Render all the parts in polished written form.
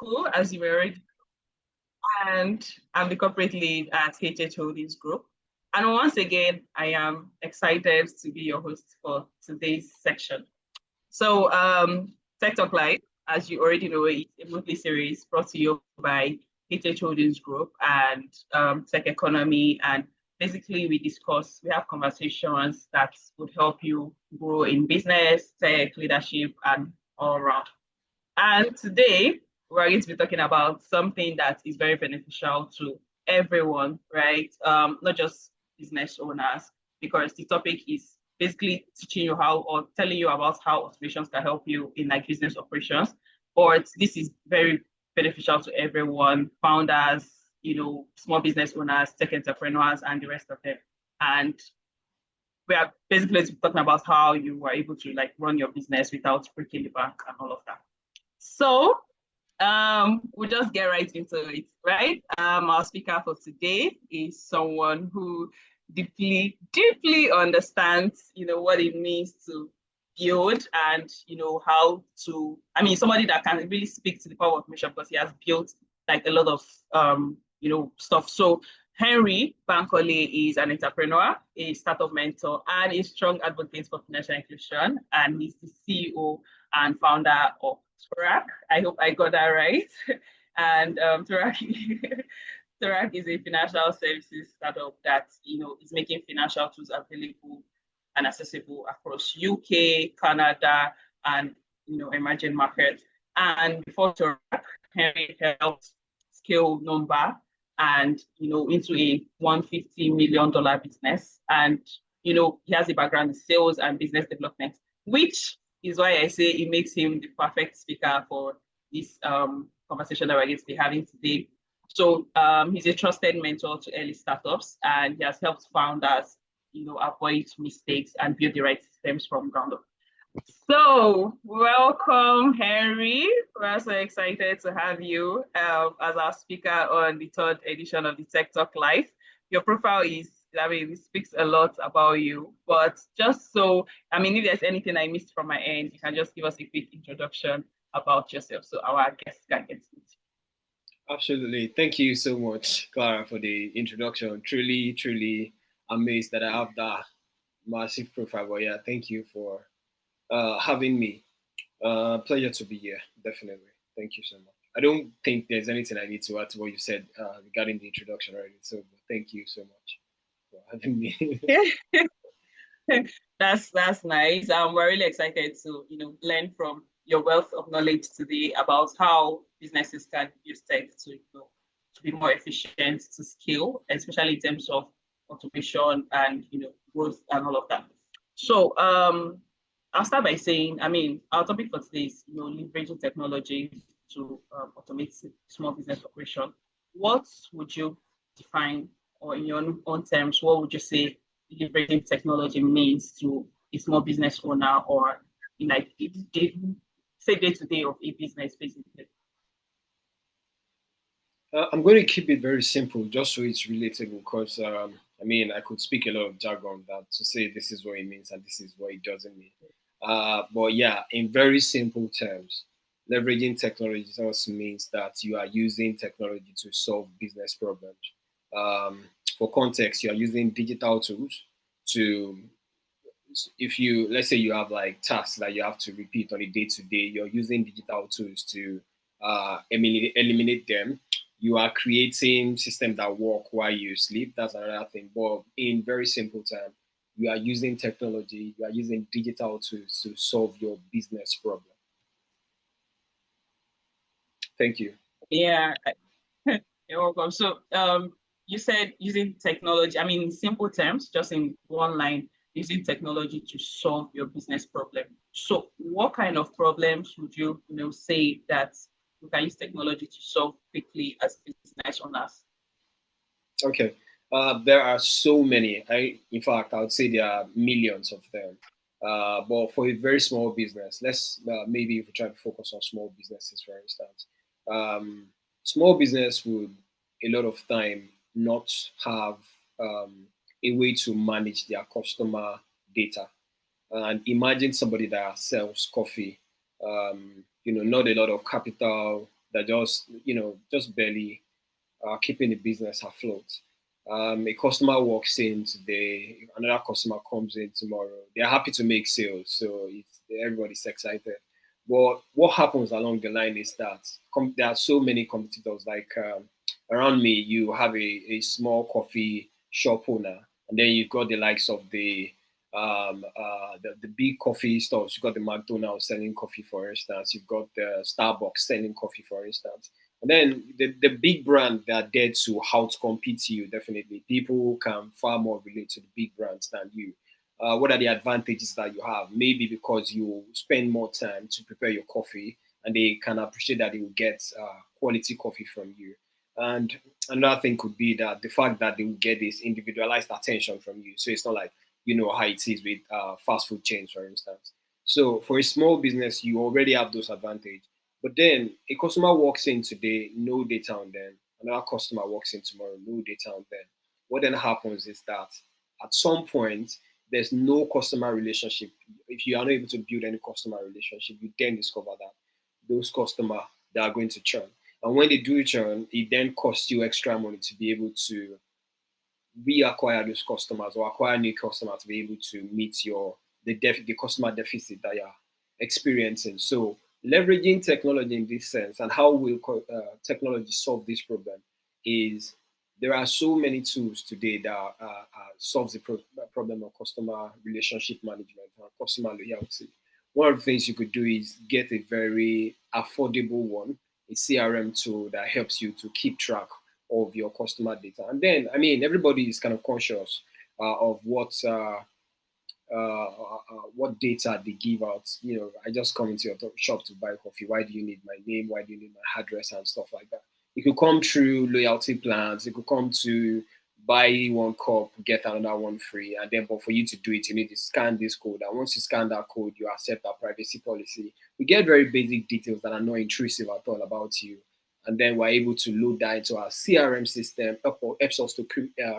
Cool, as you were already, and I'm the corporate lead at HH Holdings Group. And once again, I am excited to be your host for today's section. So, Tech Talk Live, as you already know, is a monthly series brought to you by HH Holdings Group and Techeconomy. And basically, we have conversations that would help you grow in business, tech, leadership, and all around. And today, we're going to be talking about something that is very beneficial to everyone, right? Not just business owners, because the topic is basically teaching you how or telling you about how automations can help you in like business operations. But this is very beneficial to everyone, founders, small business owners, tech entrepreneurs, and the rest of them. And we are basically talking about how you were able to like run your business without breaking the bank and all of that. So we'll just get right into it, right? Our speaker for today is someone who deeply, deeply understands, what it means to build and, how to, somebody that can really speak to the power of automation because he has built like a lot of, stuff. So Henry Bankole is an entrepreneur, a startup mentor, and a strong advocate for financial inclusion. And he's the CEO and founder of Torak. I hope I got that right. And Torak, Torak is a financial services startup that is making financial tools available and accessible across UK, Canada, and emerging markets. And before Torak, Henry helped scale Number and into a $150 million business. And he has a background in sales and business development, which is why I say it makes him the perfect speaker for this conversation that we're going to be having today. So he's a trusted mentor to early startups, and he has helped founders, avoid mistakes and build the right systems from ground up. So welcome, Henry. We're so excited to have you as our speaker on the third edition of the Tech Talk Live. Your profile is, it speaks a lot about you, but just so, if there's anything I missed from my end, you can just give us a quick introduction about yourself so our guests can get it. Absolutely. Thank you so much, Clara, for the introduction. Truly, truly amazed that I have that massive profile. But yeah, thank you for having me. Pleasure to be here, definitely. Thank you so much. I don't think there's anything I need to add to what you said regarding the introduction already. So thank you so much for having me. That's nice. We're really excited to learn from your wealth of knowledge today about how businesses can use tech to to be more efficient, to scale, especially in terms of automation and growth and all of that. So I'll start by saying, our topic for today is leveraging technology to automate small business operation. What would you define, or in your own terms, what would you say leveraging technology means to a small business owner, or in like day-to-day of a business, basically? I'm going to keep it very simple, just so it's relatable, because I could speak a lot of jargon that to say this is what it means and this is what it doesn't mean. But yeah, in very simple terms, leveraging technology also means that you are using technology to solve business problems. For context, you are using digital tools to, if you, let's say you have like tasks that you have to repeat on a day-to-day, you're using digital tools to eliminate them. You are creating systems that work while you sleep. That's another thing. But in very simple terms, you are using technology, you are using digital tools to solve your business problem. Thank you. Yeah, you're welcome. So you said using technology, in simple terms, just in one line, using technology to solve your business problem. So what kind of problems would you say that we can use technology to solve quickly as business owners? Okay. There are so many. In fact, I would say there are millions of them. But for a very small business, let's maybe if we try to focus on small businesses, for instance, small business would a lot of time not have a way to manage their customer data. And imagine somebody that sells coffee, not a lot of capital, that just just barely keeping the business afloat. A customer walks in today, another customer comes in tomorrow. They're happy to make sales, so everybody's excited. But what happens along the line is that there are so many competitors. Like around me, you have a small coffee shop owner, and then you've got the likes of the big coffee stores. You've got the McDonald's selling coffee, for instance. You've got the Starbucks selling coffee, for instance. And then the big brand that are there to outcompete you, definitely. People can far more relate to the big brands than you. What are the advantages that you have? Maybe because you spend more time to prepare your coffee and they can appreciate that they will get quality coffee from you. And another thing could be that the fact that they will get this individualized attention from you. So it's not like you know how it is with fast food chains, for instance. So for a small business, you already have those advantages. But then a customer walks in today, no data on them. Another customer walks in tomorrow, no data on them. What then happens is that at some point, there's no customer relationship. If you are not able to build any customer relationship, you then discover that those customers they are going to churn. And when they do churn, it then costs you extra money to be able to reacquire those customers or acquire new customers to be able to meet the customer deficit that you're experiencing. So leveraging technology in this sense and how will technology solve this problem is there are so many tools today that solves the problem of customer relationship management and customer loyalty. One of the things you could do is get a very affordable one, a CRM tool that helps you to keep track of your customer data. And then, I mean, everybody is kind of conscious of what data they give out. You know, I just come into your shop to buy coffee. Why do you need my name? Why do you need my address and stuff like that? It could come through loyalty plans. It could come to buy one cup, get another one free. And then, but for you to do it, you need to scan this code. And once you scan that code, you accept our privacy policy. We get very basic details that are not intrusive at all about you. And then we're able to load that into our CRM system, helps us to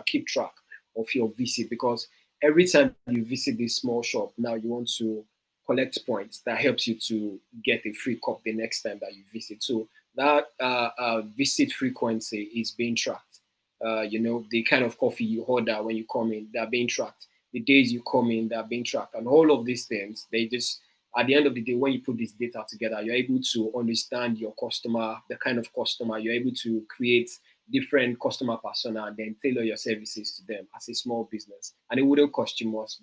keep track of your visit because every time you visit this small shop, now you want to collect points that helps you to get a free cup the next time that you visit. So that visit frequency is being tracked. The kind of coffee you order when you come in, they're being tracked. The days you come in, they're being tracked. And all of these things, they just, at the end of the day, when you put this data together, you're able to understand your customer, the kind of customer, you're able to create different customer persona and then tailor your services to them as a small business. And it wouldn't cost you much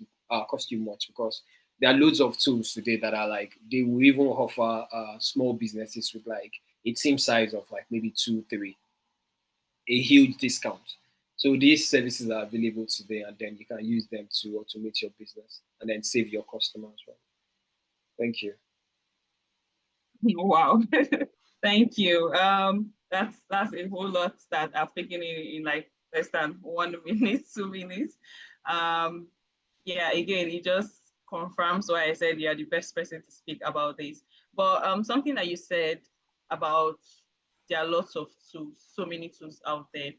because there are loads of tools today that are like they will even offer small businesses with like a team size of like maybe two, three, a huge discount. So these services are available today, and then you can use them to automate your business and then save your customers. Right? Thank you. Wow. Thank you. That's a whole lot that I've taken in like less than 1 minute, 2 minutes. Um, yeah, again, it just confirms why I said you're the best person to speak about this. But something that you said about there are lots of tools, so many tools out there.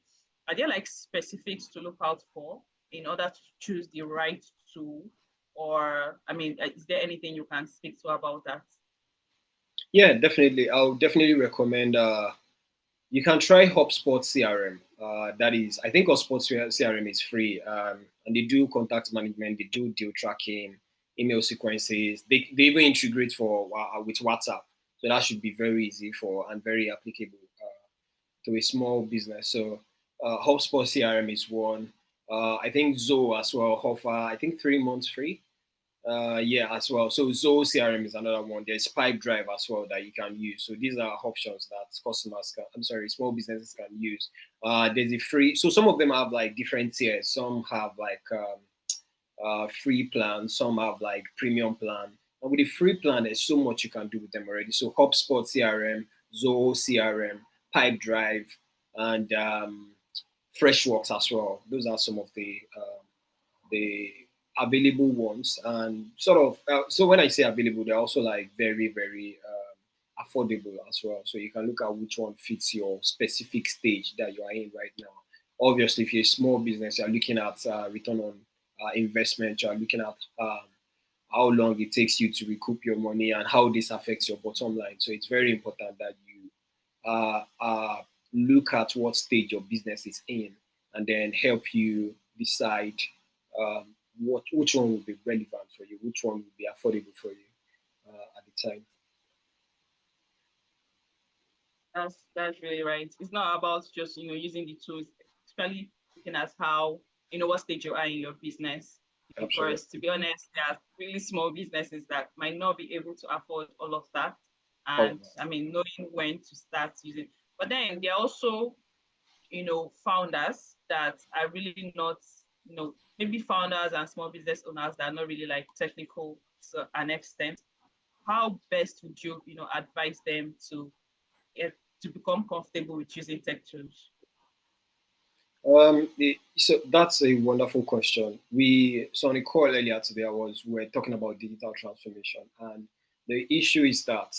Are there like specifics to look out for in order to choose the right tool? Or I mean, is there anything you can speak to about that? Yeah, definitely. I'll definitely recommend. You can try HubSpot CRM. That is, I think HubSpot CRM is free, and they do contact management, they do deal tracking, email sequences. They even integrate for with WhatsApp, so that should be very easy for and very applicable to a small business. So HubSpot CRM is one. I think Zoho as well offer I think 3 months free. Yeah, as well. So Zoho CRM is another one. There's Pipe Drive as well that you can use. So these are options that small businesses can use. There's a free. So some of them have like different tiers. Some have like free plan. Some have like premium plan. And with the free plan, there's so much you can do with them already. So HubSpot CRM, Zoho CRM, Pipe Drive, and Freshworks as well. Those are some of the available ones and sort of so when I say available they're also like very very affordable as well, so you can look at which one fits your specific stage that you are in right now. Obviously if you're a small business you're looking at return on investment, you're looking at how long it takes you to recoup your money and how this affects your bottom line, so it's very important that you look at what stage your business is in, and then help you decide which one will be relevant for you, which one will be affordable for you at the time. That's really right. It's not about just using the tools, especially looking at how what stage you are in your business. Absolutely. Because to be honest, there are really small businesses that might not be able to afford all of that. All of And that. I mean, knowing when to start using. But then there are also founders that are really not, maybe founders and small business owners that are not really like technical to an extent. How best would you, advise them get to become comfortable with using tech tools? So that's a wonderful question. So on a call earlier today, we were talking about digital transformation, and the issue is that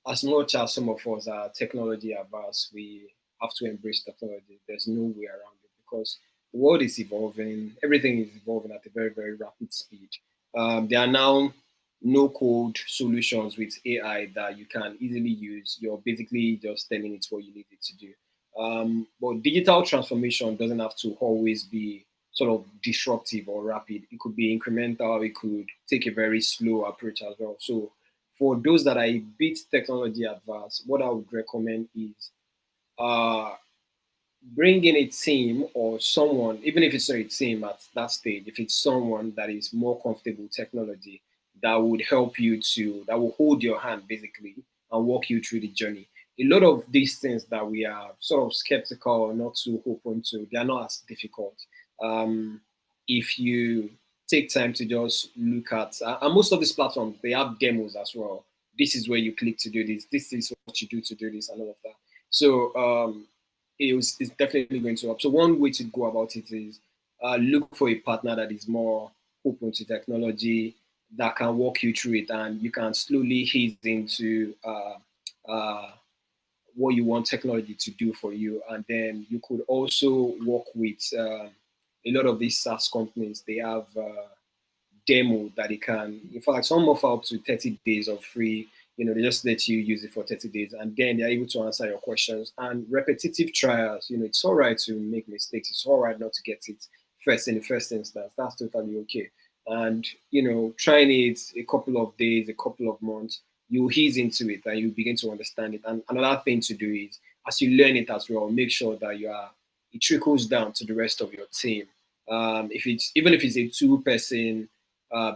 as much as some of us are technology averse, we have to embrace technology. There's no way around it because the world is evolving. Everything is evolving at a very, very rapid speed. There are now no code solutions with AI that you can easily use. You're basically just telling it what you need it to do. But digital transformation doesn't have to always be sort of disruptive or rapid. It could be incremental. It could take a very slow approach as well. So for those that are a bit technology advanced, what I would recommend is uh, bring in a team or someone, even if it's not a team at that stage, if it's someone that is more comfortable with technology, that would help you that will hold your hand basically and walk you through the journey. A lot of these things that we are sort of skeptical or not too open to, they are not as difficult. Um, if you take time to just look at, and most of these platforms, they have demos as well. This is where you click to do this. This is what you do to do this, and all of that. So it's definitely going to help. So one way to go about it is look for a partner that is more open to technology, that can walk you through it, and you can slowly ease into uh, what you want technology to do for you. And then you could also work with a lot of these SaaS companies. They have demo that they can, in fact, some offer up to 30 days of free. They just let you use it for 30 days, and then they're able to answer your questions. And repetitive trials, it's all right to make mistakes. It's all right not to get it first in the first instance. That's totally okay. And trying it a couple of days, a couple of months, you ease into it and you begin to understand it. And another thing to do is, as you learn it as well, make sure that it trickles down to the rest of your team. If it's even if it's a two-person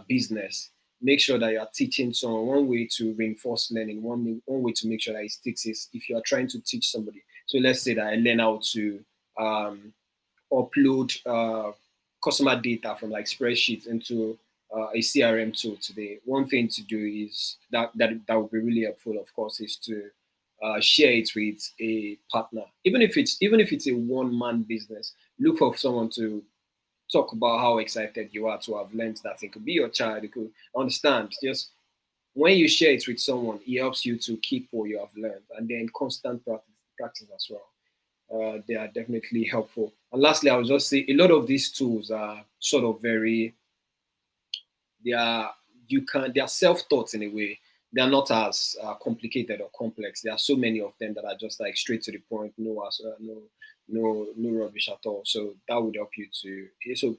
business, make sure that you are teaching someone. One way to reinforce learning, one way to make sure that it sticks is if you are trying to teach somebody. So let's say that I learn how to um, upload customer data from like spreadsheets into a CRM tool today. One thing to do is that would be really helpful, of course, is to share it with a partner. Even if it's a one-man business, look for someone to talk about how excited you are to have learned that. It could be your child, it could understand. Just when you share it with someone, it helps you to keep what you have learned, and then constant practice as well. They are definitely helpful. And lastly, I would just say a lot of these tools are sort of they are they are self-taught in a way. They are not as complicated or complex. There are so many of them that are just like straight to the point, no rubbish at all. So that would help you to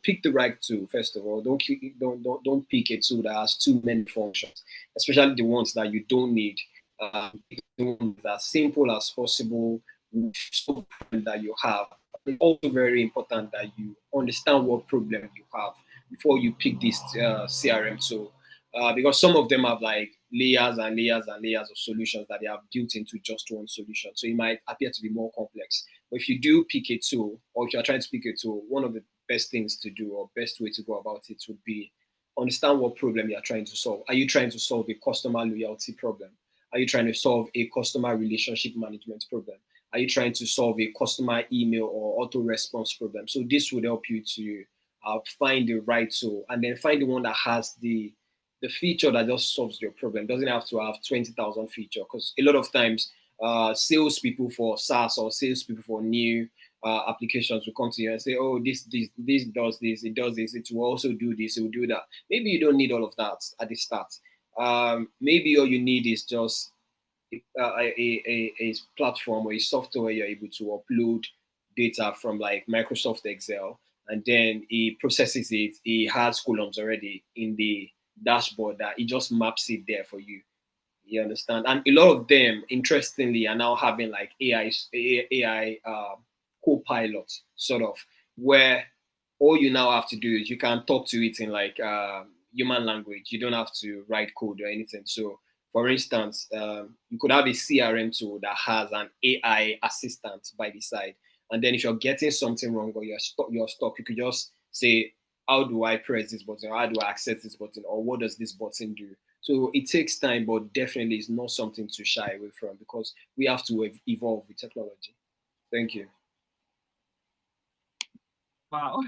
pick the right tool first of all. Don't pick a tool that has too many functions, especially the ones that you don't need. Pick the ones that are simple as possible, solve the problem that you have. It's also very important that you understand what problem you have before you pick this CRM tool. Because some of them have like layers and layers and layers of solutions that they have built into just one solution. So it might appear to be more complex. But if you do pick a tool, or if you're trying to pick a tool, one of the best things to do or best way to go about it would be understand what problem you're trying to solve. Are you trying to solve a customer loyalty problem? Are you trying to solve a customer relationship management problem? Are you trying to solve a customer email or auto response problem? So this would help you to find the right tool, and then find the one that has the feature that just solves your problem. It doesn't have to have 20,000 feature, because a lot of times salespeople for SaaS or salespeople for new applications will come to you and say, "Oh, this does this, it does this, it will also do this, it will do that." Maybe you don't need all of that at the start. Maybe all you need is just a platform or a software where you're able to upload data from like Microsoft Excel, and then it processes it. It has columns already in the dashboard that it just maps it there for you. You understand? And a lot of them, interestingly, are now having like AI co-pilot sort of, where all you now have to do is you can talk to it in like human language. You don't have to write code or anything. So, for instance, you could have a CRM tool that has an AI assistant by the side, and then if you're getting something wrong or you're stuck, you could just say, "How do I press this button? Or how do I access this button? Or what does this button do?" So it takes time, but definitely it's not something to shy away from because we have to evolve with technology. Thank you. Wow.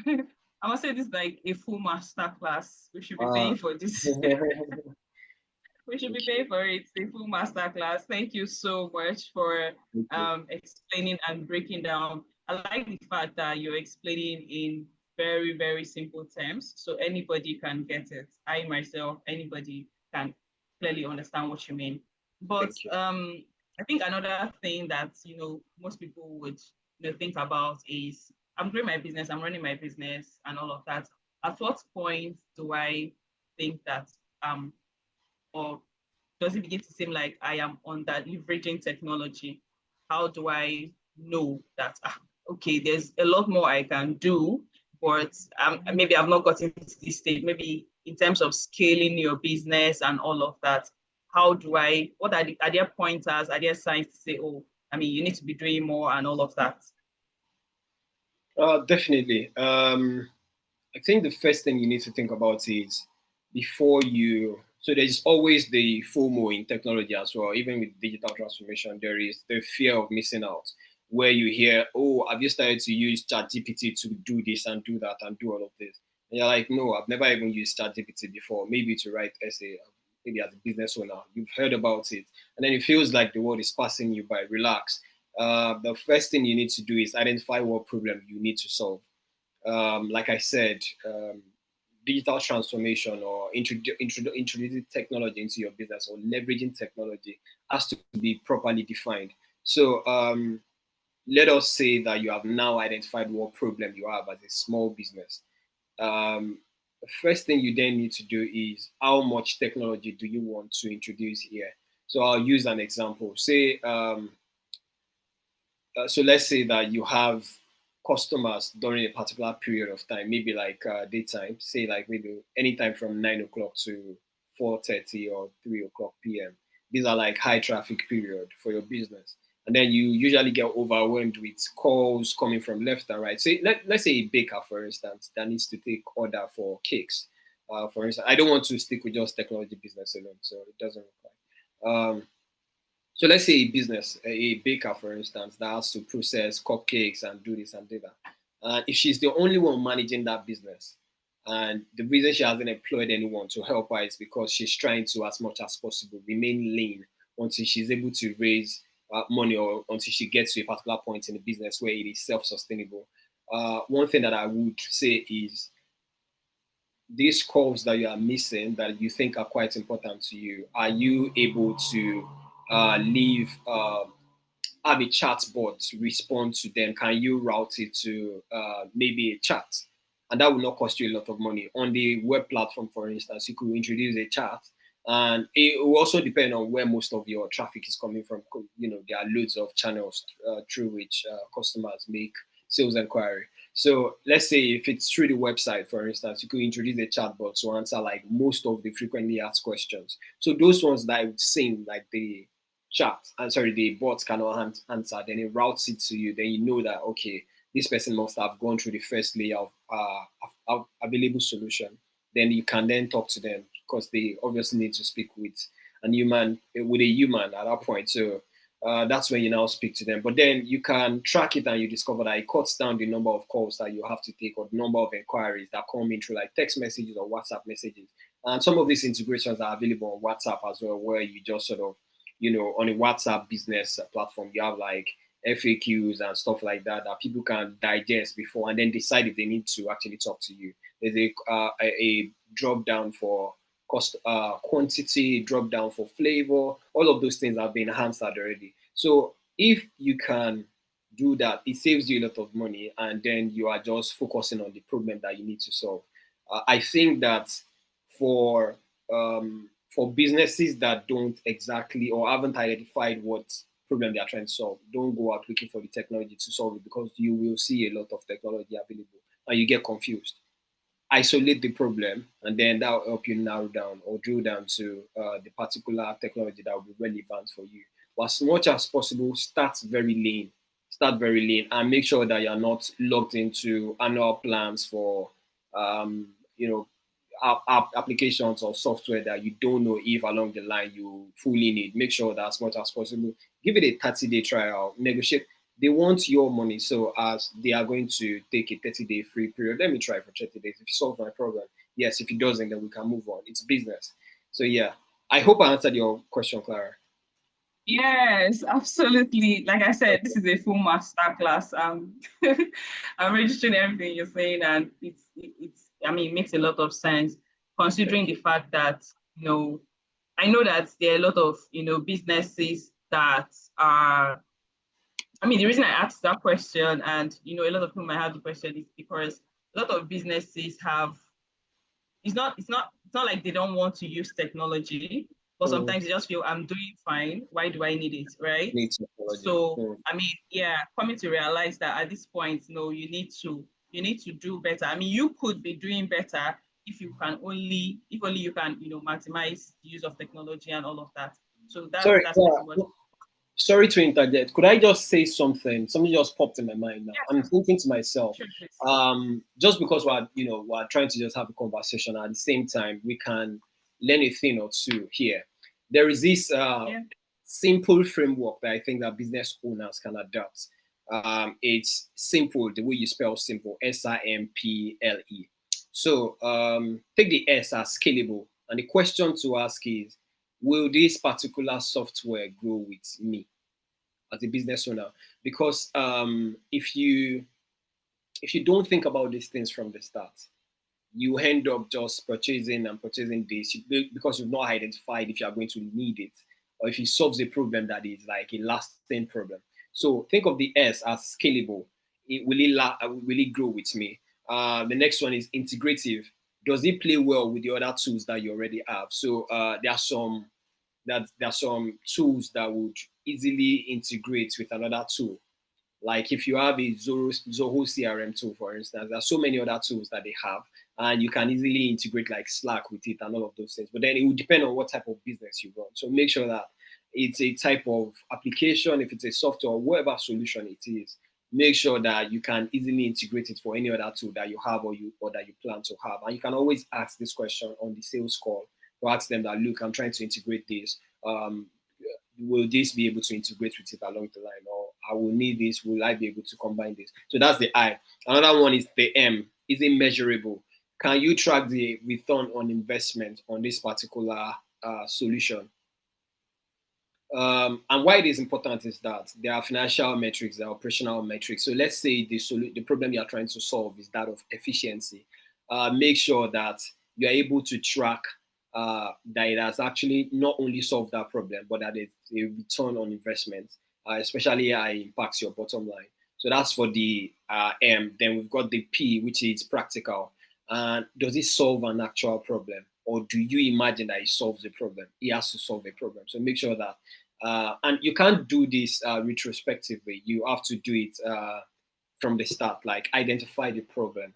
I must say this is like a full master class. We should be Ah, paying for this. We should be okay. paying for it. A full master class. Thank you so much for Thank you. explaining and breaking down. I like the fact that you're explaining in very, very simple terms, so anybody can get it. I myself, anybody can clearly understand what you mean. But Thank you. I think another thing that most people would think about is I'm growing my business, I'm running my business, and all of that. At what point do I think that or does it begin to seem like I am under leveraging technology? How do I know that, okay, there's a lot more I can do, but maybe I've not gotten to this stage, maybe in terms of scaling your business and all of that? How do what are there pointers, are there signs to say, oh, I mean, you need to be doing more and all of that? Definitely. I think the first thing you need to think about is before you. So there's always the FOMO in technology as well. Even with digital transformation, there is the fear of missing out, where you hear, "Oh, have you started to use ChatGPT to do this and do that and do all of this?" And you're like, "No, I've never even used ChatGPT before. Maybe to write essay, maybe as a business owner, you've heard about it, and then it feels like the world is passing you by. Relax. The first thing you need to do is identify what problem you need to solve. Like I said, digital transformation or introducing technology into your business or leveraging technology has to be properly defined. So let us say that you have now identified what problem you have as a small business. The first thing you then need to do is how much technology do you want to introduce here? So I'll use an example. Say so let's say that you have customers during a particular period of time, maybe like daytime, say like maybe anytime from 9 o'clock to 4:30 or 3 o'clock p.m. These are like high traffic period for your business. And then you usually get overwhelmed with calls coming from left and right. So let's say a baker, for instance, that needs to take order for cakes. For instance, I don't want to stick with just technology business alone, so it doesn't apply. So let's say a business, a baker, for instance, that has to process cupcakes and do this and do that. And if she's the only one managing that business, and the reason she hasn't employed anyone to help her is because she's trying to, as much as possible, remain lean until she's able to raise money or until she gets to a particular point in the business where it is self-sustainable. One thing that I would say is these calls that you are missing that you think are quite important to you, are you able to leave have a chat bot respond to them? Can you route it to maybe a chat? And that will not cost you a lot of money. On the web platform, for instance, you could introduce a chat. And it will also depend on where most of your traffic is coming from. You know, there are loads of channels through which customers make sales inquiry. So let's say if it's through the website, for instance, you could introduce a chatbot to answer like most of the frequently asked questions. So those ones that I would seem like the chat, and sorry, the bot cannot answer, then it routes it to you. Then you know that okay, this person must have gone through the first layer of available solution. Then you can then talk to them because they obviously need to speak with with a human at that point. So that's when you now speak to them. But then you can track it and you discover that it cuts down the number of calls that you have to take or the number of inquiries that come in through like text messages or WhatsApp messages. And some of these integrations are available on WhatsApp as well, where you just sort of, you know, on a WhatsApp business platform, you have like FAQs and stuff like that that people can digest before and then decide if they need to actually talk to you. There's a drop down for cost, quantity, drop down for flavor. All of those things have been answered already. So if you can do that, it saves you a lot of money, and then you are just focusing on the problem that you need to solve. I think that for for businesses that don't exactly or haven't identified what problem they are trying to solve, don't go out looking for the technology to solve it, because you will see a lot of technology available and you get confused. Isolate the problem, and then that will help you narrow down or drill down to the particular technology that will be relevant for you. But as much as possible, start very lean. Start very lean, and make sure that you're not locked into annual plans for you know applications or software that you don't know if along the line you fully need. Make sure that as much as possible, give it a 30-day trial, negotiate. They want your money, so as they are going to take a 30-day free period, let me try for 30 days. If you solve my problem, yes. If it doesn't, then we can move on. It's business. So yeah, I hope I answered your question, Clara. Yes, absolutely. Like I said, this is a full master class. I'm registering everything you're saying, and it's I mean, it makes a lot of sense considering Thank the you. fact that, I know that there are a lot of, businesses that are, I mean, the reason I asked that question, and, a lot of people might have the question, is because a lot of businesses have, it's not like they don't want to use technology, but Mm, sometimes they just feel, I'm doing fine, why do I need it, right? need technology. So Mm. I mean, yeah, coming to realize that at this point, you need to do better. I mean, you could be doing better if only you can, maximize the use of technology and all of that. So that's Sorry, that's pretty Clara. much. Sorry to interject. Could I just say something? Something just popped in my mind now. Yeah, I'm thinking to myself, sure, please. just because we're trying to just have a conversation, at the same time we can learn a thing or two here. There is this Yeah. simple framework that I think that business owners can adopt. It's simple, the way you spell simple, SIMPLE. So take the S as scalable, and the question to ask is, will this particular software grow with me as a business owner? Because if you don't think about these things from the start, you end up just purchasing and purchasing this because you've not identified if you are going to need it, or if it solves a problem that is like a lasting problem. So think of the S as scalable. Will it grow with me? The next one is integrative. Does it play well with the other tools that you already have? So there are some tools that would easily integrate with another tool. Like if you have a Zoho CRM tool, for instance, there are so many other tools that they have, and you can easily integrate like Slack with it and all of those things. But then it would depend on what type of business you run. So make sure that it's a type of application, if it's a software, whatever solution it is, make sure that you can easily integrate it for any other tool that you have or that you plan to have. And you can always ask this question on the sales call, to ask them that, look, I'm trying to integrate this. Will this be able to integrate with it along the line, or I will need this, will I be able to combine this? So that's the I. Another one is the M. Is it measurable? Can you track the return on investment on this particular solution? And why it is important is that there are financial metrics, there are operational metrics. So let's say the problem you are trying to solve is that of efficiency. Make sure that you are able to track that it has actually not only solved that problem, but that it's a return on investment, especially how it impacts your bottom line. So that's for the M. Then we've got the P, which is practical. And does it solve an actual problem? Or do you imagine that it solves a problem? It has to solve a problem. So make sure that and you can't do this retrospectively. You have to do it from the start. Like identify the problems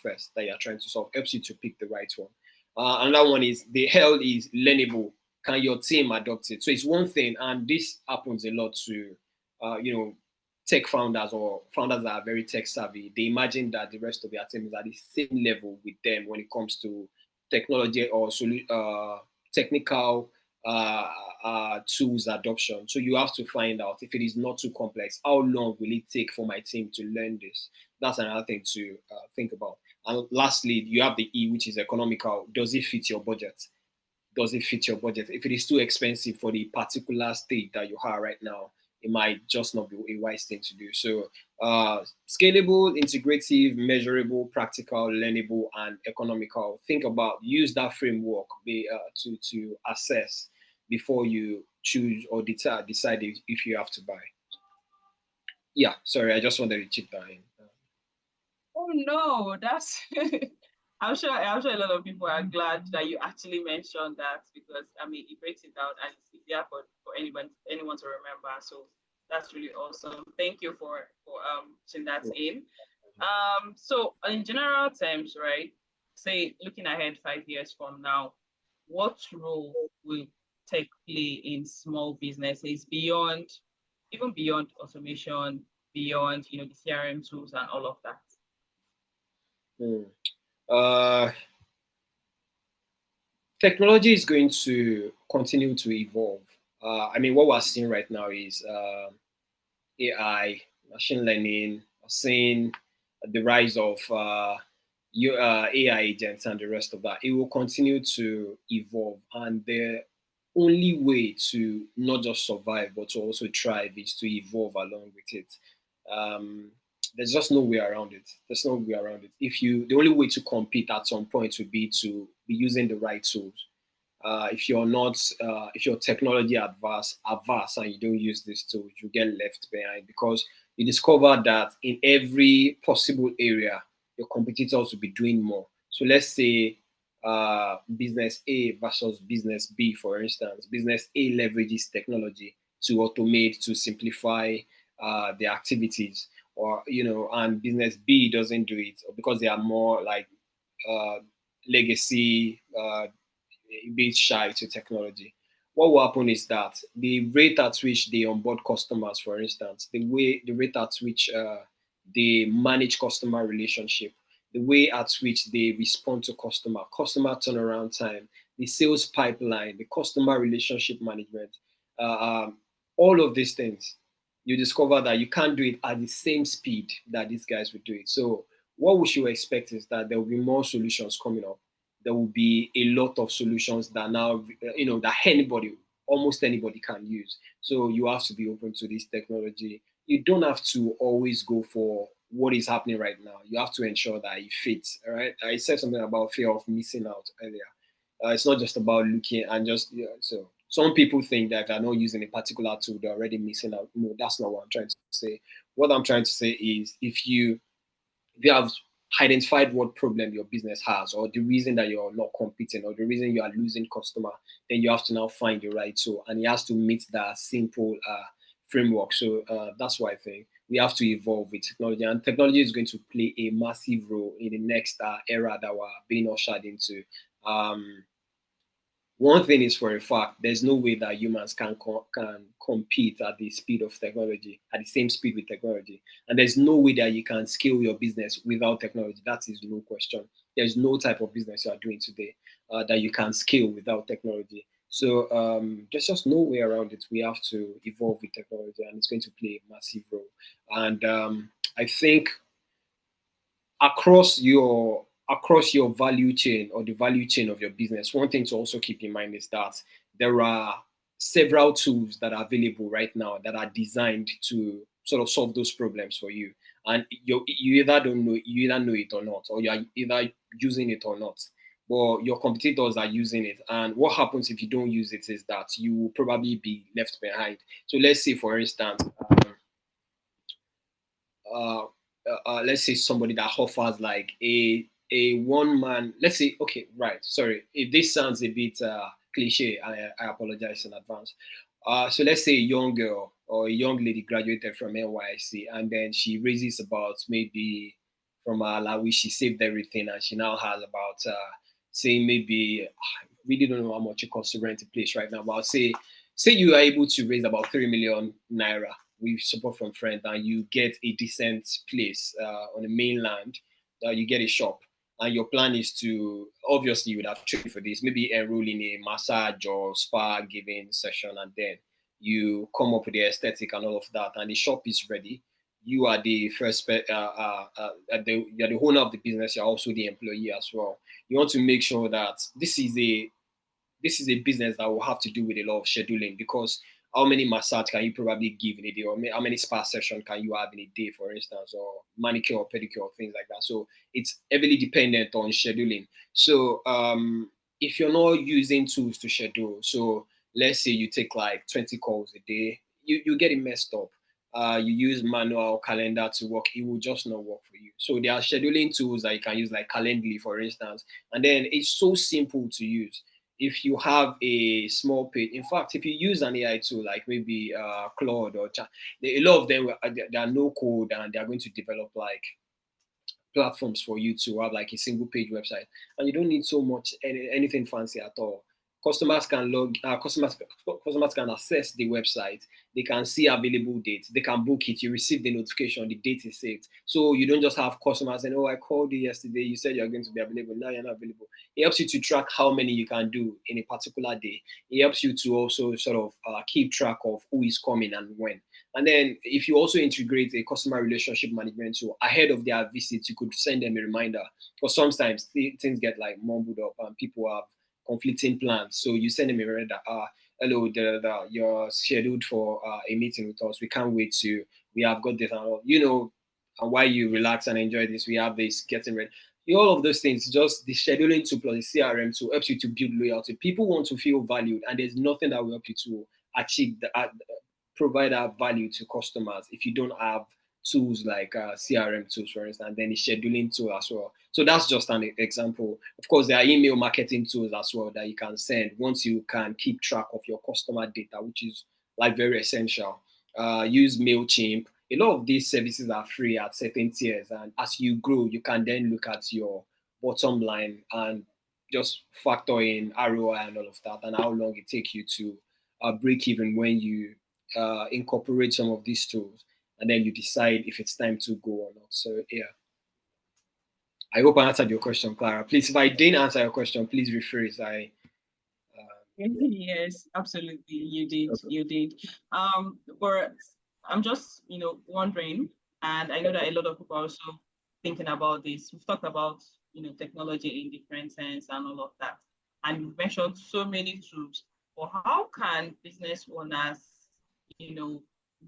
first that you're trying to solve. Helps you to pick the right one. Another one is the hell is learnable. Can your team adopt it? So it's one thing, and this happens a lot to tech founders or founders that are very tech savvy. They imagine that the rest of their team is at the same level with them when it comes to technology or technical uh, tools adoption. So you have to find out if it is not too complex, how long will it take for my team to learn this? That's another thing to think about. And lastly, you have the E, which is economical. Does it fit your budget? Does it fit your budget? If it is too expensive for the particular state that you are right now, it might just not be a wise thing to do. So scalable, integrative, measurable, practical, learnable, and economical. Think about, use that framework to assess before you choose or decide if you have to buy. Yeah, sorry, I just wanted to chip that in. Oh no, that's I'm sure a lot of people are glad that you actually mentioned that, because I mean it breaks it down and it's easier for anyone to remember. So that's really awesome. Thank you for putting that in. So in general terms, right? Say looking ahead 5 years from now, what role will tech play in small businesses beyond, even beyond automation, beyond the CRM tools and all of that? Hmm. Uh, Technology is going to continue to evolve. I mean, what we're seeing right now is AI, machine learning, we're seeing the rise of AI agents and the rest of that. It will continue to evolve, and the only way to not just survive but to also thrive is to evolve along with it. Um, there's just no way around it. There's no way around it. The only way to compete at some point would be to be using the right tools. If you're not, if you're technology adverse and you don't use these tools, you get left behind, because you discover that in every possible area, your competitors will be doing more. So let's say business A versus business B, for instance. Business A leverages technology to automate, to simplify the activities, or and business B doesn't do it because they are more like uh, legacy, a bit shy to technology. What will happen is that the rate at which they onboard customers, for instance, the rate at which they manage customer relationship, the way at which they respond to customer turnaround time, the sales pipeline, the customer relationship management, uh, um, all of these things, you discover that you can't do it at the same speed that these guys would do it. So what we should expect is that there will be more solutions coming up. There will be a lot of solutions that now, that almost anybody can use. So you have to be open to this technology. You don't have to always go for what is happening right now. You have to ensure that it fits. All right. I said something about fear of missing out earlier. It's not just about looking and just, so some people think that if they're not using a particular tool, they're already missing out. No, that's not what I'm trying to say. What I'm trying to say is, if you have identified what problem your business has, or the reason that you're not competing, or the reason you are losing customer, then you have to now find the right tool, and it has to meet that simple framework. So that's why I think we have to evolve with technology, and technology is going to play a massive role in the next era that we're being ushered into. Um, One thing is for a fact, there's no way that humans can compete at the speed of technology, at the same speed with technology. And there's no way that you can scale your business without technology. That is no question. There's no type of business you are doing today that you can scale without technology. So there's just no way around it. We have to evolve with technology, and it's going to play a massive role. And I think across your value chain, or the value chain of your business, one thing to also keep in mind is that there are several tools that are available right now that are designed to sort of solve those problems for you. And you either don't know, you either know it or not, or you are either using it or not. But your competitors are using it. And what happens if you don't use it is that you will probably be left behind. So let's say, for instance, uh, let's say somebody that offers like a one man. Let's say, okay, right. Sorry, if this sounds a bit cliche, I apologize in advance. So let's say a young girl or a young lady graduated from NYC, and then she raises about, maybe from Alawi, she saved everything, and she now has about say maybe, I really don't know how much it costs to rent a place right now, but I'll say you are able to raise about 3 million naira with support from friends, and you get a decent place on the mainland, you get a shop, and your plan is to, obviously you would have trained for this, maybe enroll in a massage or spa giving session, and then you come up with the aesthetic and all of that, and the shop is ready. You are the you're the owner of the business. You're also the employee as well. You want to make sure that this is a business that will have to do with a lot of scheduling, because how many massage can you probably give in a day, or how many spa session can you have in a day, for instance, or manicure or pedicure, things like that. So it's heavily dependent on scheduling. So if you're not using tools to schedule, so let's say you take like 20 calls a day, you get it messed up. You use manual calendar to work, it will just not work for you. So there are scheduling tools that you can use, like Calendly, for instance, and then it's so simple to use. If you have a small page, in fact, if you use an AI tool like maybe Claude or Chat, a lot of them they are no code, and they are going to develop like platforms for you to have like a single page website, and you don't need so much anything fancy at all. Customers can customers can access the website. They can see available dates. They can book it. You receive the notification. The date is saved. So you don't just have customers and, oh, I called you yesterday. You said you're going to be available. Now you're not available. It helps you to track how many you can do in a particular day. It helps you to also sort of keep track of who is coming and when. And then if you also integrate a customer relationship management tool ahead of their visit, you could send them a reminder, because sometimes things get like mumbled up and people have conflicting plans. So you send them a reminder, hello, you're scheduled for a meeting with us. We can't wait to, we have got this and all, and while you relax and enjoy this, we have this getting ready. All of those things, just the scheduling tool plus the CRM tool helps you to build loyalty. People want to feel valued, and there's nothing that will help you to achieve provide that value to customers if you don't have tools like CRM tools, for instance, then the scheduling tool as well. So that's just an example. Of course, there are email marketing tools as well that you can send once you can keep track of your customer data, which is like very essential. Use MailChimp. A lot of these services are free at certain tiers, and as you grow, you can then look at your bottom line and just factor in ROI and all of that, and how long it takes you to break even when you incorporate some of these tools, and then you decide if it's time to go or not. So yeah, I hope I answered your question, Clara. Please, if I didn't answer your question, please rephrase. Yes, absolutely. You did. Okay. You did. But I'm just, wondering, and I know that a lot of people are also thinking about this. We've talked about, technology in different sense and all of that. And you've mentioned so many tools. But how can business owners, you know,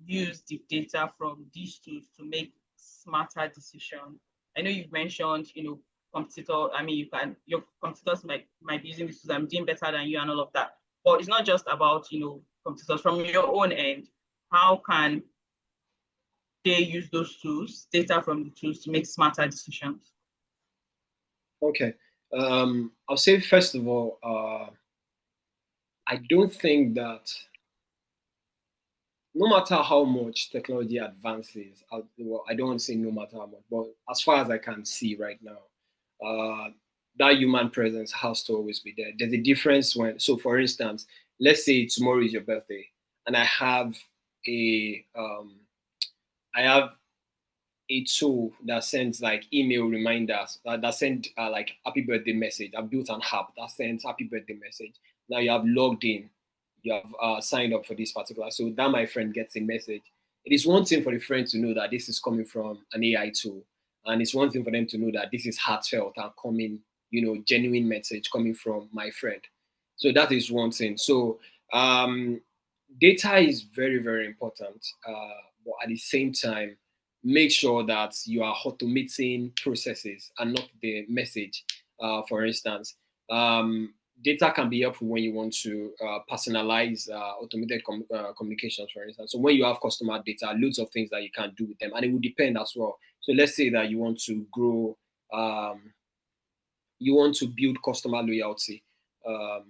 use the data from these tools to make smarter decisions? I know you've mentioned, competitor. I mean, your competitors might be using this tools and doing better than you and all of that. But it's not just about competitors. From your own end, how can they use those tools, data from the tools, to make smarter decisions? Okay. I'll say first of all, I don't think that no matter how much technology advances, well, I don't want to say no matter how much, but as far as I can see right now, that human presence has to always be there. There's a difference when, so for instance, let's say tomorrow is your birthday, and a, um, I have a tool that sends like email reminders that send like happy birthday message. I've built an app that sends happy birthday message. Now you have logged in, you have signed up for this particular. So that my friend gets a message. It is one thing for the friend to know that this is coming from an AI tool, and it's one thing for them to know that this is heartfelt and coming, genuine message coming from my friend. So that is one thing. So data is very, very important, but at the same time, make sure that you are automating processes and not the message. For instance, data can be helpful when you want to personalize automated communications, for instance. So when you have customer data, loads of things that you can do with them, and it will depend as well. So let's say that you want to grow, you want to build customer loyalty. Um,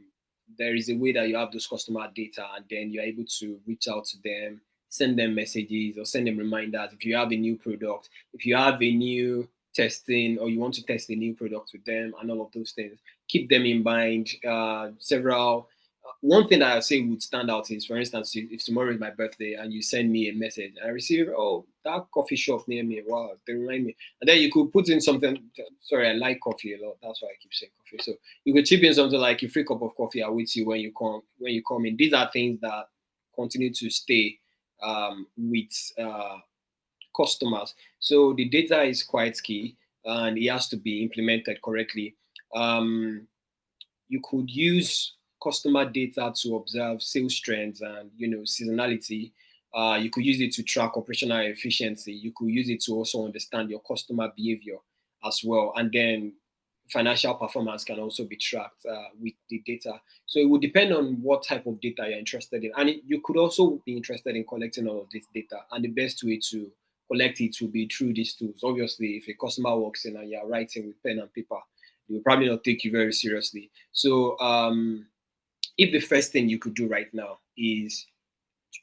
there is a way that you have those customer data, and then you're able to reach out to them, send them messages or send them reminders if you have a new product, if you have a new testing or you want to test a new product with them, and all of those things. Keep them in mind. Several One thing that I say would stand out is, for instance, if tomorrow is my birthday and you send me a message, and I receive, oh, that coffee shop near me, wow, they remind me. And then you could put in something. Sorry, I like coffee a lot. That's why I keep saying coffee. So you could chip in something like a free cup of coffee. I wait you when you come. When you come in, these are things that continue to stay with customers. So the data is quite key, and it has to be implemented correctly. You could use customer data to observe sales trends and seasonality. You could use it to track operational efficiency. You could use it to also understand your customer behavior as well. And then financial performance can also be tracked with the data. So it would depend on what type of data you're interested in. And you could also be interested in collecting all of this data. And the best way to collect it will be through these tools. Obviously, if a customer walks in and you're writing with pen and paper, they will probably not take you very seriously. So if the first thing you could do right now is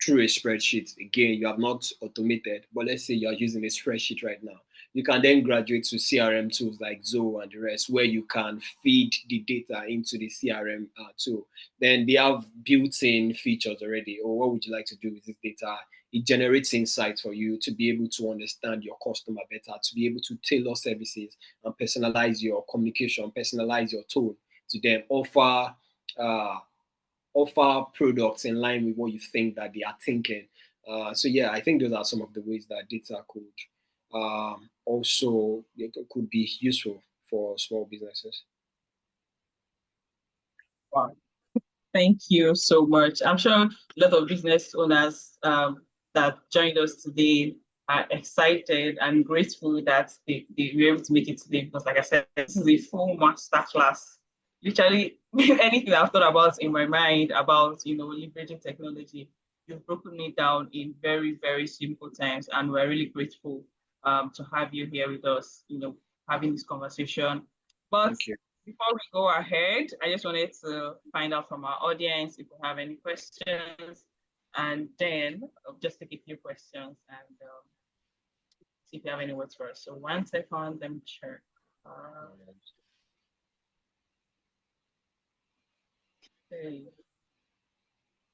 through a spreadsheet. Again, you have not automated, but let's say you are using a spreadsheet right now. You can then graduate to CRM tools like Zoho and the rest, where you can feed the data into the CRM tool. Then they have built-in features already. Or what would you like to do with this data? It generates insights for you to be able to understand your customer better, to be able to tailor services and personalize your communication, personalize your tone to them, uh, offer products in line with what you think that they are thinking. So yeah, I think those are some of the ways that data could also could be useful for small businesses. Wow. Thank you so much. I'm sure a lot of business owners that joined us today are excited and grateful that they were able to make it today because, like I said, this is a full masterclass. Literally, anything I've thought about in my mind about leveraging technology, you've broken it down in very, very simple terms, and we're really grateful to have you here with us, having this conversation. But Thank you. before we go ahead, I just wanted to find out from our audience if we have any questions, and then I'll just take a few questions and see if you have any words for us. So 1 second, let me check. Okay.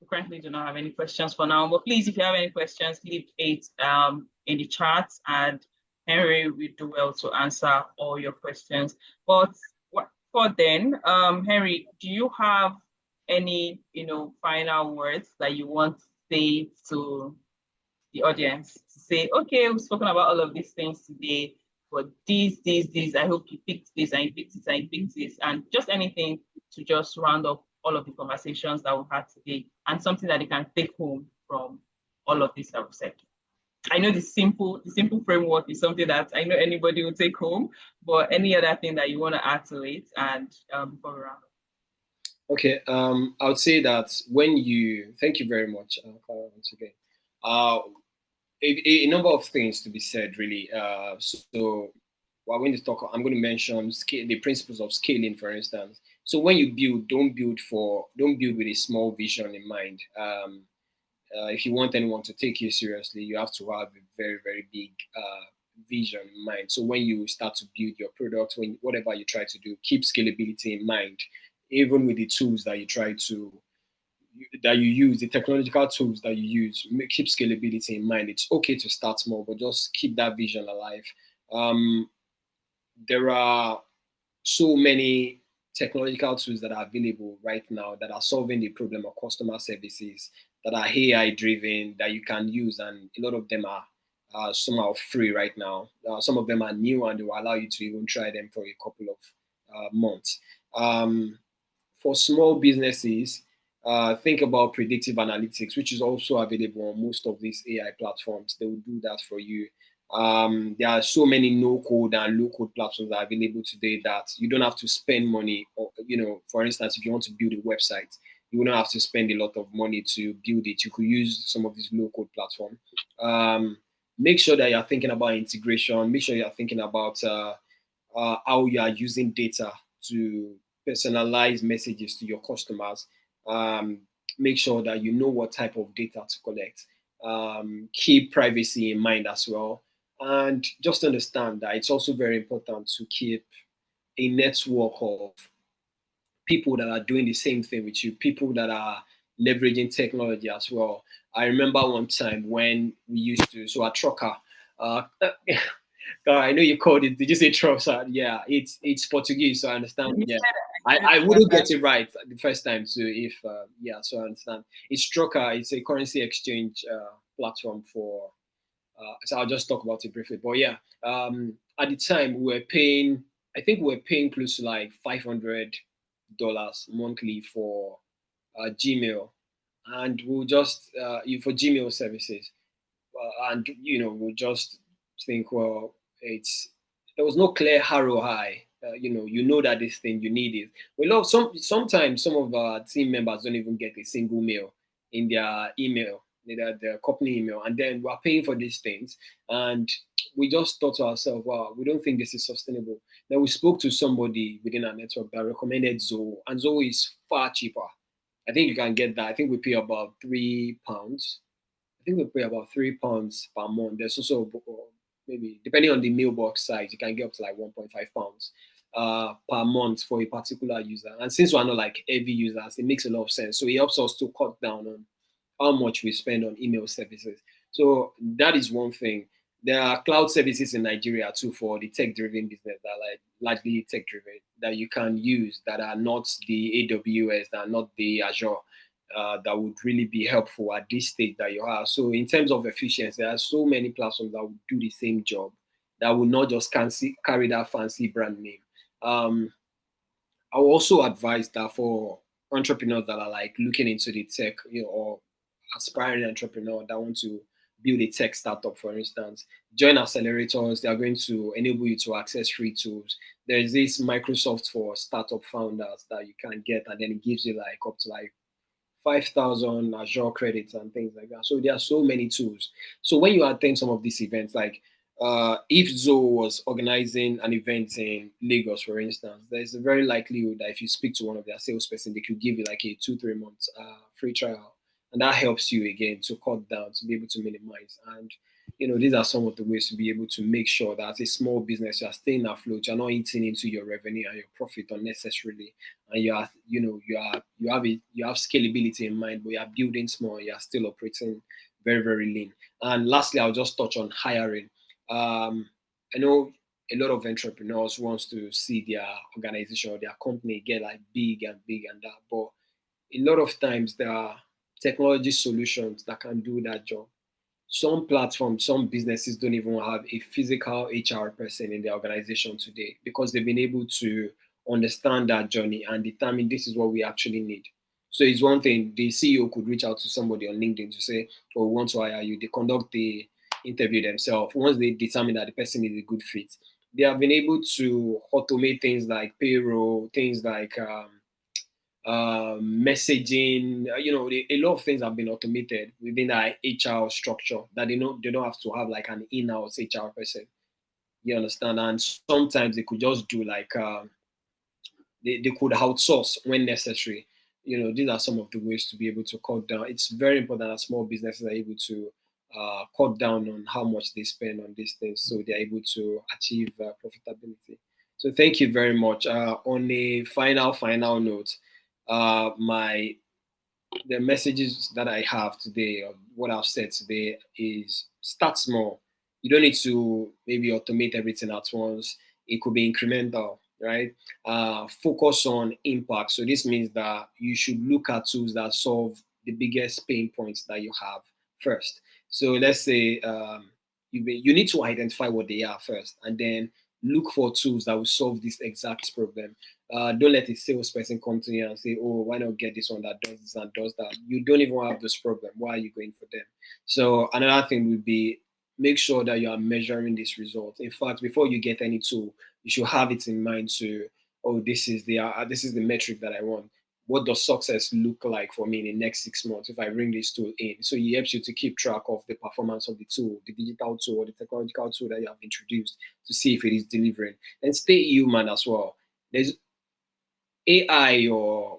We currently do not have any questions for now, but please, if you have any questions, leave it in the chat, and Henry will do well to answer all your questions. But for then, Henry, do you have any final words that you want to say to the audience? To say, okay, we've spoken about all of these things today, but these, I hope you picked this and you picked this and you picked this, and just anything to just round up all of the conversations that we've had today, and something that they can take home from all of this that we've said. I know the simple framework is something that I know anybody will take home, but any other thing that you want to add to it, and before we round up. Okay, I would say that thank you very much, Clara, once again. A number of things to be said, really. So, I'm going to mention the principles of scaling, for instance. So, when you build, don't build with a small vision in mind. If you want anyone to take you seriously, you have to have a very, very big vision in mind. So, when you start to build your product, whatever you try to do, keep scalability in mind, even with the tools that you use, the technological tools that you use, keep scalability in mind. It's okay to start small, but just keep that vision alive. There are so many technological tools that are available right now that are solving the problem of customer services, that are AI driven, that you can use, and a lot of them are somehow free right now. Some of them are new, and they will allow you to even try them for a couple of months. For small businesses, think about predictive analytics, which is also available on most of these AI platforms. They will do that for you. There are so many no-code and low-code platforms that are available today that you don't have to spend money. Or, for instance, if you want to build a website, you will not have to spend a lot of money to build it. You could use some of these low-code platforms. Make sure that you're thinking about integration. Make sure you're thinking about how you are using data to personalize messages to your customers. Make sure that you know what type of data to collect. Keep privacy in mind as well. And just understand that it's also very important to keep a network of people that are doing the same thing with you, people that are leveraging technology as well. I remember one time when we used to, so at Trucker, I know you called it. Did you say Trossard? Yeah, it's Portuguese, so I understand. Yeah, I wouldn't get it right the first time. So so I understand. It's Trocker. It's a currency exchange platform for. So I'll just talk about it briefly. But yeah, at the time we were paying. I think we were paying close to like $500 monthly for Gmail, and we'll just for Gmail services, and we'll just think, well, it's there was no clear ROI. You know that this thing you need it. We love sometimes some of our team members don't even get a single mail in their email, their company email, and then we're paying for these things, and we just thought to ourselves, wow, we don't think this is sustainable. Then we spoke to somebody within our network that recommended Zoho, and Zoho is far cheaper. I think you can get that. I think we pay about £3. I think we pay about £3 per month. There's also maybe depending on the mailbox size, you can get up to like £1.5 per month for a particular user. And since we're not like heavy users, it makes a lot of sense. So it helps us to cut down on how much we spend on email services. So that is one thing. There are cloud services in Nigeria too for the tech-driven business that are like largely tech-driven that you can use that are not the AWS, that are not the Azure, that would really be helpful at this stage that you are. So in terms of efficiency, there are so many platforms that would do the same job that will not just carry that fancy brand name. I will also advise that for entrepreneurs that are like looking into the tech, or aspiring entrepreneur that want to build a tech startup, for instance, join accelerators. They are going to enable you to access free tools. There's this Microsoft for startup founders that you can get, and then it gives you like up to like 5,000 Azure credits and things like that. So there are so many tools. So when you attend some of these events, like if Zoe was organizing an event in Lagos, for instance, there's a very likelihood that if you speak to one of their salesperson, they could give you like a 2-3 months free trial, and that helps you again to cut down, to be able to minimize. And these are some of the ways to be able to make sure that as a small business you are staying afloat, you're not eating into your revenue and your profit unnecessarily, and you have scalability in mind, but you are building small, you are still operating very, very lean. And lastly, I'll just touch on hiring. I know a lot of entrepreneurs wants to see their organization or their company get like big and big and that, but a lot of times there are technology solutions that can do that job. Some platforms, some businesses don't even have a physical HR person in their organization today because they've been able to understand that journey and determine this is what we actually need. So it's one thing the CEO could reach out to somebody on LinkedIn to say, "Oh, we want to hire you." They conduct the interview themselves. Once they determine that the person is a good fit, they have been able to automate things like payroll, things like messaging. A lot of things have been automated within our HR structure that they don't have to have like an in-house HR person. You understand? And sometimes they could just do like they could outsource when necessary. These are some of the ways to be able to cut down. It's very important that small businesses are able to cut down on how much they spend on these things so they're able to achieve profitability. So thank you very much. On a final note, my the messages that I have today, or what I've said today, is start small. You don't need to maybe automate everything at once. It could be incremental, right? Focus on impact. So this means that you should look at tools that solve the biggest pain points that you have first. So let's say you need to identify what they are first, and then look for tools that will solve this exact problem. Don't let a salesperson come to you and say, "Oh, why not get this one that does this and does that?" You don't even have this problem. Why are you going for them? So another thing would be make sure that you are measuring this result. In fact, before you get any tool, you should have it in mind to, "Oh, this is the metric that I want. What does success look like for me in the next 6 months if I bring this tool in?" So it helps you to keep track of the performance of the tool, the digital tool or the technological tool that you have introduced, to see if it is delivering. And stay human as well. There's AI or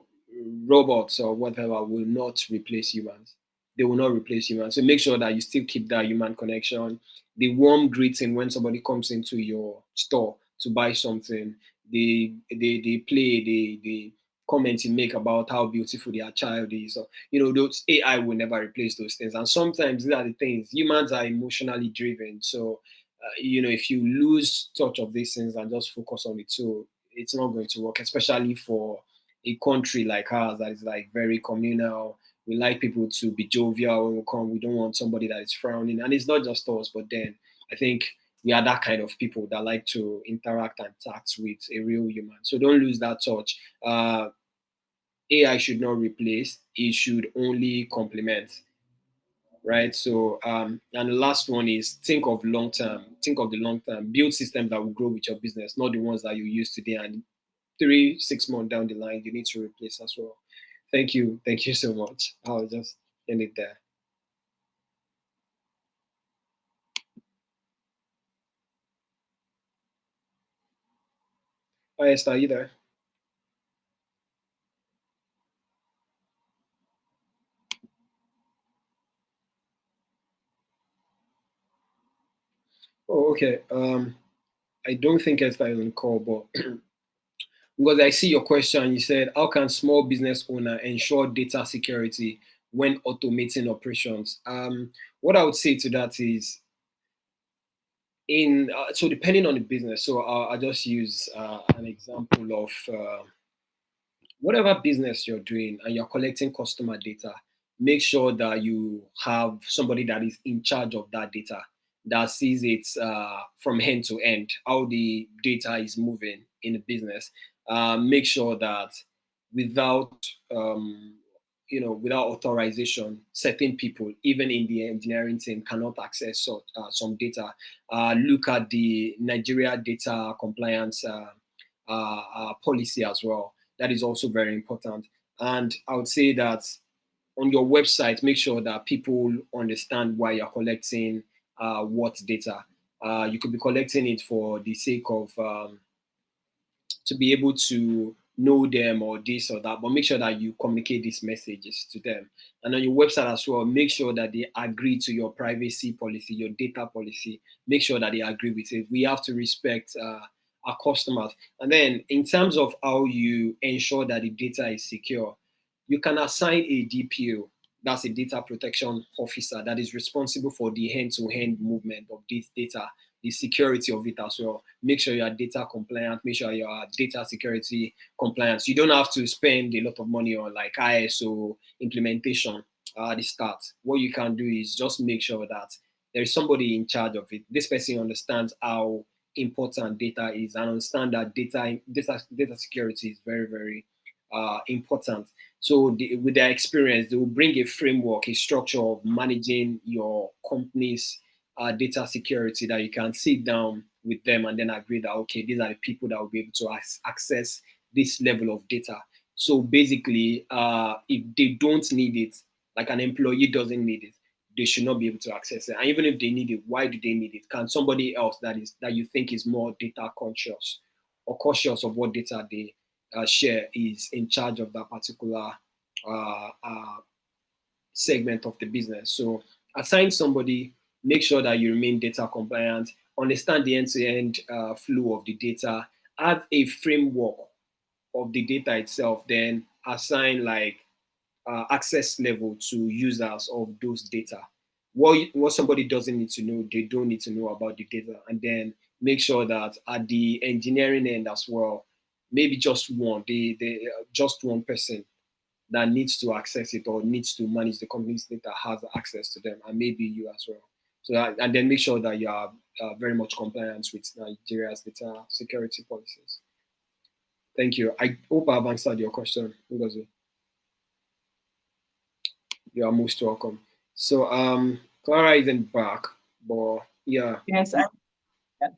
robots or whatever will not replace humans. They will not replace humans. So make sure that you still keep that human connection. The warm greeting when somebody comes into your store to buy something, the play, the comments you make about how beautiful their child is. Or, those AI will never replace those things. And sometimes these are the things. Humans are emotionally driven. So if you lose touch of these things and just focus on the tool, it's not going to work, especially for a country like ours that is like very communal. We like people to be jovial when we come. We don't want somebody that is frowning. And it's not just us, but then I think we are that kind of people that like to interact and tact with a real human. So don't lose that touch. AI should not replace, it should only complement, right? So, and the last one is think of long term, think of the long term, build systems that will grow with your business, not the ones that you use today and 3, 6 months down the line, you need to replace as well. Thank you. Thank you so much. I'll just end it there. Hi, Esther, are you there? Oh, okay. I don't think Esther is on call, but because I see your question, you said, how can small business owner ensure data security when automating operations? What I would say to that is, in so depending on the business, so I'll just use an example of whatever business you're doing and you're collecting customer data, make sure that you have somebody that is in charge of that data, that sees it from end to end, how the data is moving in the business. Make sure that without without authorization, certain people, even in the engineering team, cannot access some data. Look at the Nigeria data compliance policy as well. That is also very important. And I would say that on your website, make sure that people understand why you're collecting what data. You could be collecting it for the sake of to be able to know them or this or that, but make sure that you communicate these messages to them. And on your website as well, make sure that they agree to your privacy policy, your data policy. Make sure that they agree with it. We have to respect our customers. And then in terms of how you ensure that the data is secure, you can assign a DPO, that's a data protection officer, that is responsible for the end-to-end movement of this data, the security of it as well. Make sure you are data compliant, make sure you are data security compliant. You don't have to spend a lot of money on like ISO implementation at the start. What you can do is just make sure that there is somebody in charge of it. This person understands how important data is and understand that data security is very, very important. So with their experience, they will bring a framework, a structure of managing your company's data security, that you can sit down with them and then agree that, okay, these are the people that will be able to access this level of data. So basically, if they don't need it, like an employee doesn't need it, they should not be able to access it. And even if they need it, why do they need it? Can somebody else that you think is more data conscious or cautious of what data they share is in charge of that particular uh, uh, segment of the business? So assign somebody, make sure that you remain data compliant, understand the end-to-end flow of the data, have a framework of the data itself, then assign like access level to users of those data. What somebody doesn't need to know, they don't need to know about the data. And then make sure that at the engineering end as well, maybe just just one person that needs to access it or needs to manage the company's data has access to them, and maybe you as well. So and then make sure that you are very much compliant with Nigeria's data security policies. Thank you. I hope I've answered your question, Ngozi. You are most welcome. So Clara isn't back, but yeah. Yes,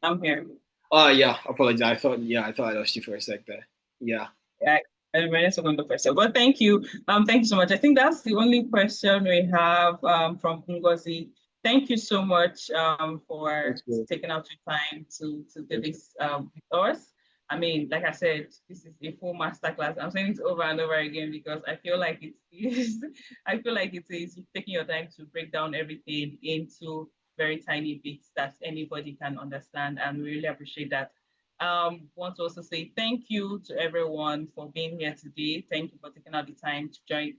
I'm here. Oh yeah, apologize. I thought I lost you for a sec there. Yeah. Yeah, I'm ready to go the question. But thank you. Thank you so much. I think that's the only question we have from Ngozi. Thank you so much Thank for you. taking out your time to do Thank you. this with us. I mean, like I said, this is a full masterclass. I'm saying it over and over again because I feel like it is. I feel like it is taking your time to break down everything into very tiny bits that anybody can understand, and we really appreciate that. Want to also say thank you to everyone for being here today. Thank you for taking out the time to join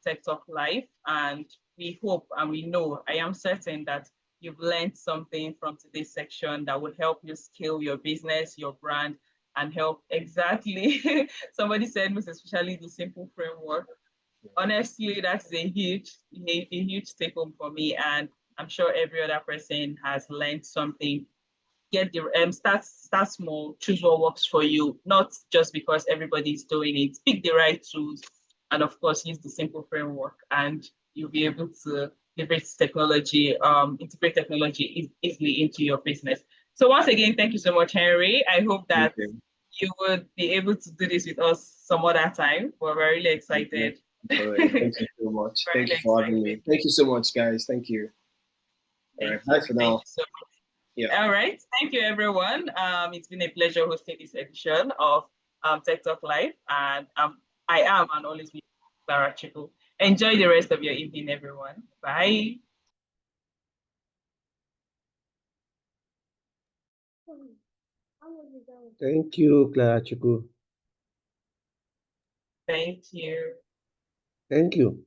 Tech Talk Live. And we hope and we know, I am certain that you've learned something from today's section that will help you scale your business, your brand, and help exactly. Somebody said most especially the simple framework. Honestly, that's a huge take home for me. And I'm sure every other person has learned something. Get the start small, choose what works for you, not just because everybody's doing it. Pick the right tools, and of course use the simple framework, and you'll be able to leverage technology, integrate technology easily into your business. So once again, thank you so much, Henry. I hope that Okay. you would be able to do this with us some other time. We're really excited. All right. Thank you so much. Very Thank you for having excited. me. Thank you so much, guys. Thank you. All right. Bye for Thank now. you so much. Yeah. All right. Thank you, everyone. It's been a pleasure hosting this edition of Tech Talk Live. And I am and always be Clara Chico. Enjoy the rest of your evening, everyone. Bye. Thank you, Clara Chuku. Thank you. Thank you.